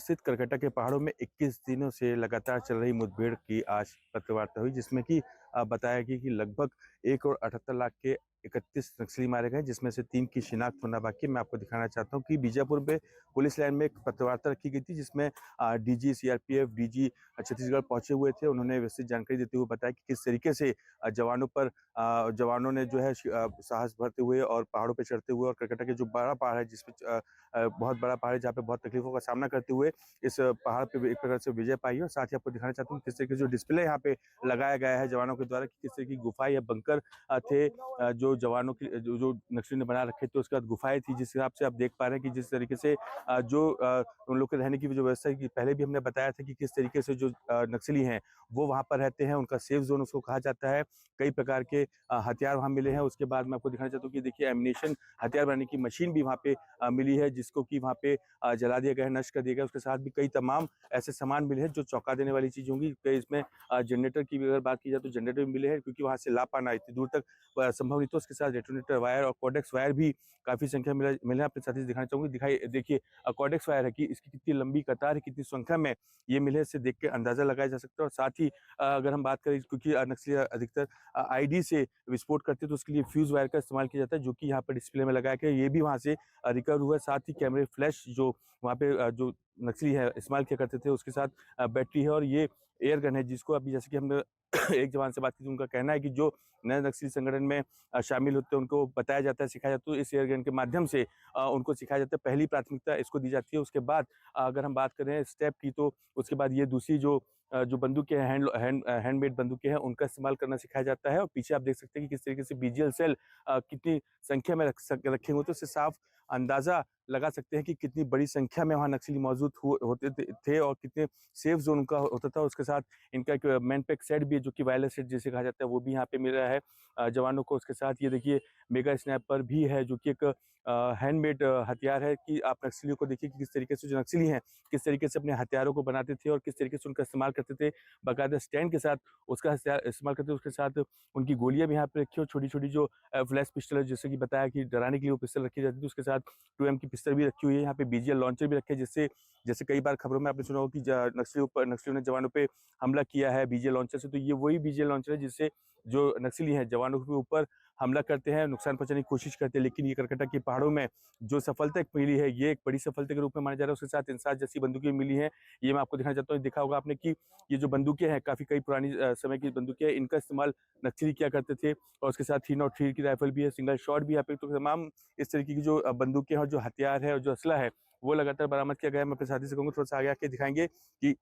स्थित करकट्टा के पहाड़ों में 21 दिनों से लगातार चल रही मुठभेड़ की आज पत्रवार्ता हुई, जिसमें कि बताया गया कि लगभग 1 करोड़ 78 लाख के 31 नक्सली मारे गए, जिसमें से 3 की शिनाख्त होना बाकी है। मैं आपको दिखाना चाहता हूं कि बीजापुर में पुलिस लाइन में एक पत्रवार्ता रखी गई थी, जिसमें डीजी सीआरपीएफ, डीजी छत्तीसगढ़ पहुंचे हुए थे। उन्होंने विस्तृत जानकारी देते हुए बताया कि किस तरीके से जवानों ने जो है साहस भरते हुए और पहाड़ों पे चढ़ते हुए, और करकट्टा के जो बड़ा पहाड़ है जिसपे बहुत बड़ा पहाड़ है जहाँ पे बहुत तकलीफों का सामना करते हुए इस पहाड़ पे एक प्रकार से विजय पाई है। और साथ ही आपको दिखाना चाहता हूँ किस तरीके से जो डिस्प्ले यहाँ पे लगाया गया है जवानों के द्वारा कि किस तरह की गुफाएं या बंकर थे, जो जवानों की जो नक्सली ने बना रखे थे। उसके बाद गुफाएं थी, जिस हिसाब से आप देख पा रहे हैं कि जिस तरीके से उन लोग के रहने की जो व्यवस्था है, कि पहले भी हमने बताया था कि किस तरीके से जो नक्सली हैं वो वहां पर रहते हैं, उनका सेफ जोन उसको कहा जाता है। कई प्रकार के हथियार वहां मिले हैं। उसके बाद मैं आपको दिखाना चाहता हूँ कि देखिए एमिनेशन, हथियार बनाने की मशीन भी वहां पे मिली है, जिसको कि वहां पे जला दिया गया है, नष्ट कर दिया गया। उसके साथ भी कई तमाम ऐसे सामान मिले हैं जो चौंका देने वाली चीज होंगी। कई इसमें जनरेटर की भी अगर बात की जाए तो जनरेटर भी मिले हैं, क्योंकि वहां से ला पाना इतनी दूर तक संभव नहीं। तो उसके साथ डेटोनेटर वायर और कोडेक्स वायर भी काफी संख्या मिले। अपने साथी दिखाना चाहूंगी, दिखाई देखिए कोडेक्स वायर है कि इसकी कितनी लंबी कतार है, कितनी संख्या में ये मिले, इससे देख के अंदाजा लगाया जा सकता है। और साथ ही अगर हम बात करें, क्योंकि नक्सली अधिकतर आईडी से विस्फोट करते हैं, तो उसके लिए फ्यूज वायर का इस्तेमाल किया जाता है, जो कि यहाँ पर डिस्प्ले में लगाया गया है। ये भी वहां से रिकवर हुआ है। साथ ही कैमरे फ्लैश जो वहाँ पे जो नक्सली है इस्तेमाल किया करते थे, उसके साथ बैटरी है। और ये एयर गन है, जिसको अभी जैसे कि हमने एक जवान से बात की, तो उनका कहना है कि जो नए नक्सली संगठन में शामिल होते हैं उनको बताया जाता है, सिखाया जाता है। तो इस एयर गन के माध्यम से उनको सिखाया जाता है। पहली प्राथमिकता इसको दी जाती है। उसके बाद अगर हम बात करें स्टेप की, तो उसके बाद ये दूसरी जो बंदूकें हैं, हैंडमेड बंदूकें हैं, उनका इस्तेमाल करना सिखाया जाता है। और पीछे आप देख सकते हैं कि किस तरीके से बीजीएल सेल कितनी संख्या में रखे हुए, तो इससे साफ अंदाजा लगा सकते हैं कि कितनी बड़ी संख्या में वहाँ नक्सली मौजूद होते थे और कितने सेफ जोन उनका होता था। उसके साथ इनका एक मैन पैक सेट भी है, जो कि वायरलेस सेट जिसे कहा जाता है, वो भी यहाँ पे मिल रहा है जवानों को। उसके साथ ये देखिए मेगा स्नैपर भी है, जो कि एक हैंडमेड हथियार है। कि आप नक्सलियों को देखिए कि किस तरीके से जो नक्सली हैं किस तरीके से अपने हथियारों को बनाते थे और किस तरीके से उनका इस्तेमाल करते थे। बाकायदा स्टैंड के साथ उसका हथियार इस्तेमाल करते थे। उसके साथ उनकी गोलियां भी यहाँ पे रखी, और छोटी छोटी जो फ्लैश पिस्टल है, जैसे कि बताया कि डराने के लिए वो पिस्टल रखी जाती थी। उसके साथ 2M की पिस्टल भी रखी हुई है। यहाँ पे बीजीएल लॉन्चर भी रखे हैं, जिससे जैसे कई बार खबरों में आपने सुना हो कि नक्सलियों ने जवानों पे हमला किया है बीजीएल लॉन्चर से। तो ये वही बीजीएल लॉन्चर है जिससे जो नक्सली हैं जवानों के ऊपर हमला करते हैं, नुकसान पहुंचाने की कोशिश करते हैं। लेकिन ये करकट्टा की पहाड़ों में जो सफलता एक मिली है, ये एक बड़ी सफलता के रूप में माना जा रहा है। उसके साथ इंसास जैसी बंदूकें मिली हैं। ये मैं आपको दिखाना चाहता हूँ। देखा होगा आपने कि ये जो बंदूकें हैं काफी कई पुरानी समय की बंदूकें हैं, इनका इस्तेमाल नक्सली किया करते थे। और उसके साथ 303 की राइफल भी है, सिंगल शॉट भी यहाँ पे। तो तमाम इस तरीके की जो बंदूकें और जो हथियार है और जो असला है, वो लगातार बरामद किया गया है। मैं अपने साथी से कहूँगा थोड़ा सा आगे आके दिखाएंगे कि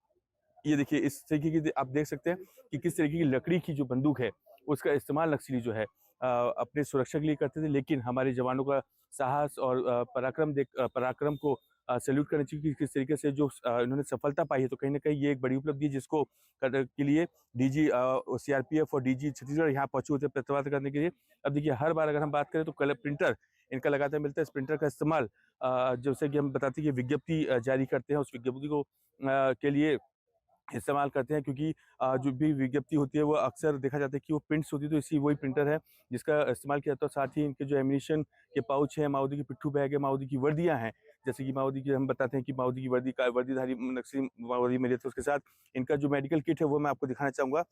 ये देखिए इस तरीके की आप देख सकते हैं कि किस तरीके की लकड़ी की जो बंदूक है उसका इस्तेमाल नक्सली जो है अपने सुरक्षा के लिए करते थे। लेकिन हमारे जवानों का साहस और पराक्रम को सैल्यूट करना चाहिए कि किस तरीके से जो इन्होंने सफलता पाई है। तो कहीं ना कहीं ये एक बड़ी उपलब्धि है, जिसको के लिए डीजी सीआरपीएफ और डीजी छत्तीसगढ़ यहाँ पहुंचे हुए थे प्रतिवाद करने के लिए। अब देखिए हर बार अगर हम बात करें तो कलर प्रिंटर इनका लगातार मिलता है। इस प्रिंटर का इस्तेमाल जैसे कि हम बताते हैं कि विज्ञप्ति जारी करते हैं, उस विज्ञप्ति को के लिए इस्तेमाल करते हैं। क्योंकि जो भी विज्ञप्ति होती है वो अक्सर देखा जाता है कि वो प्रिंट्स होती है, तो इसी वही प्रिंटर है जिसका इस्तेमाल किया जाता है। साथ ही इनके जो एमिनेशन के पाउच हैं, माओवादी की पिट्ठू बैग है, माओवादी की वर्दियां हैं, जैसे कि माओवादी की हम बताते हैं कि माओवादी की वर्दीधारी नक्सली माओवादी मिले थे। उसके साथ इनका जो मेडिकल किट है वो मैं आपको दिखाना चाहूंगा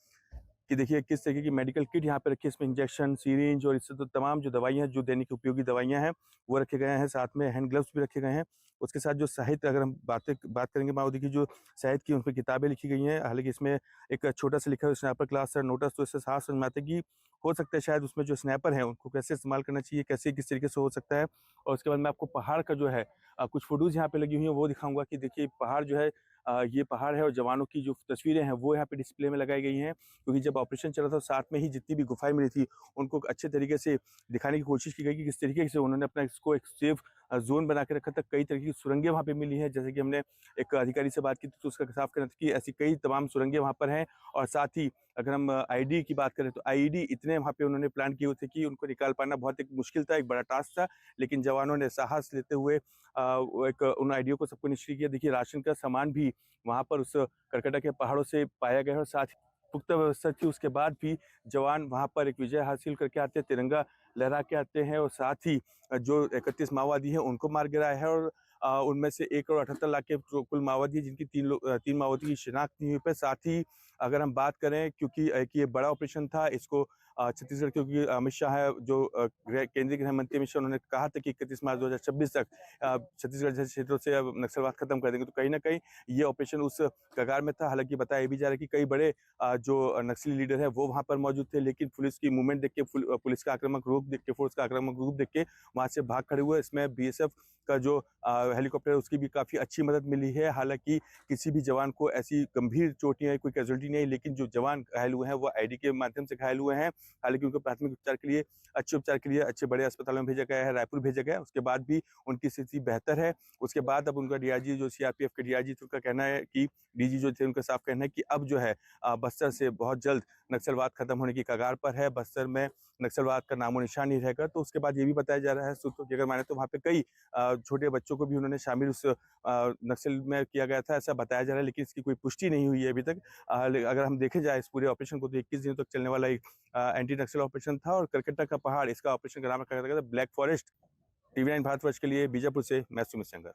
कि देखिए किस तरीके की मेडिकल किट यहाँ पे रखी है। इसमें इंजेक्शन, सिरिंज और इससे तो तमाम जो दवाइयाँ जो दैनिक उपयोगी दवाइयाँ हैं वो रखे गए हैं। साथ में हैंड ग्लव्स भी रखे गए हैं। उसके साथ जो साहित्य, अगर हम बात करेंगे माओवादी की जो साहित्य की, उन पर किताबें लिखी गई हैं। हालांकि इसमें एक छोटा सा लिखा है स्नैपर क्लास सर नोटिस, तो इससे साफ समझ में आता है कि हो सकता है शायद उसमें जो स्नैपर है उनको कैसे इस्तेमाल करना चाहिए, कैसे किस तरीके से हो सकता है। और उसके बाद मैं आपको पहाड़ का जो है कुछ फोटोज यहाँ पे लगी हुई है वो दिखाऊंगा कि देखिए पहाड़ जो है ये पहाड़ है, और जवानों की जो तस्वीरें हैं वो यहाँ पे डिस्प्ले में लगाई गई हैं। क्योंकि जब ऑपरेशन चला था साथ में ही जितनी भी गुफाएं मिली थी उनको अच्छे तरीके से दिखाने की कोशिश की गई कि किस तरीके से उन्होंने अपना इसको एक सेफ जोन बना के रखा था। कई तरीके की सुरंगें वहाँ पे मिली हैं, जैसे कि हमने एक अधिकारी से बात की तो उसका साफ कहना था कि ऐसी कई तमाम सुरंगें वहाँ पर हैं। और साथ ही अगर हम आईडी की बात करें तो आईडी इतने वहाँ पे उन्होंने प्लान किए हुए थे कि उनको निकाल पाना बहुत एक मुश्किल था, एक बड़ा टास्क था। लेकिन जवानों ने साहस लेते हुए उन आईडियो को सबको निष्क्रिय किया। देखिए राशन का सामान भी वहाँ पर उस करकट्टा के पहाड़ों से पाया गया है, और साथ ही पुख्ता व्यवस्था थी। उसके बाद भी जवान वहां पर एक विजय हासिल करके आते हैं, तिरंगा लहरा के आते हैं। और साथ ही जो 31 माओवादी हैं उनको मार गिराया है। और उनमें से 1 करोड़ 78 लाख के जो कुल माओवादी हैं, जिनकी 3 माओवादी की शिनाख्त नहीं हुई है। साथ ही अगर हम बात करें, क्योंकि एक ये बड़ा ऑपरेशन था, इसको छत्तीसगढ़, क्योंकि अमित शाह है जो केंद्रीय गृह मंत्री अमित शाह, उन्होंने कहा था कि 31 मार्च 2026 तक छत्तीसगढ़ जैसे क्षेत्रों से अब नक्सलवाद खत्म कर देंगे। तो कहीं न कहीं ये ऑपरेशन उस कगार में था। हालाँकि बताया ये भी जा रहा है कि कई बड़े जो नक्सली लीडर है वो वहाँ पर मौजूद थे, लेकिन पुलिस की मूवमेंट देख के, पुलिस का आक्रामक रूप देख के, फोर्स का आक्रामक रूप देख के वहाँ से भाग खड़े हुए। इसमें बीएसएफ का जो हेलीकॉप्टर है उसकी भी काफ़ी अच्छी मदद मिली है। हालाँकि किसी भी जवान को ऐसी गंभीर चोट नहीं आई, कोई कैजुअल्टी नहीं आई, लेकिन जो जवान घायल हुए हैं वो आईडी के माध्यम से घायल हुए हैं। हालाँकि उनको प्राथमिक उपचार के लिए, अच्छे उपचार के लिए अच्छे बड़े अस्पतालों में भेजा गया है, रायपुर भेजा गया है। उसके बाद भी उनकी स्थिति बेहतर है। उसके बाद अब उनका डीआईजी, जो सीआरपीएफ के डीआईजी थे, उनका कहना है कि डीजी जो थे, उनका साफ कहना है कि अब जो है बस्तर से बहुत जल्द नक्सलवाद खत्म होने की कगार पर है। बस्तर में नक्सलवाद का नामो-निशान नहीं रहेगा। तो उसके बाद ये भी बताया जा रहा है, सूत्रों की अगर माने तो वहाँ पे कई छोटे बच्चों को भी उन्होंने शामिल उस नक्सल में किया गया था, ऐसा बताया जा रहा है, लेकिन इसकी कोई पुष्टि नहीं हुई है अभी तक। अगर हम देखे जाए इस पूरे ऑपरेशन को, तो 21 दिनों तक चलने वाला एक एंटी नक्सल ऑपरेशन था, और कलकत्ता का पहाड़, इसका ऑपरेशन का नाम रखा गया था ब्लैक फॉरेस्ट। टीवी 9 भारतवर्ष के लिए बीजापुर से मैं सुमित सेंगर।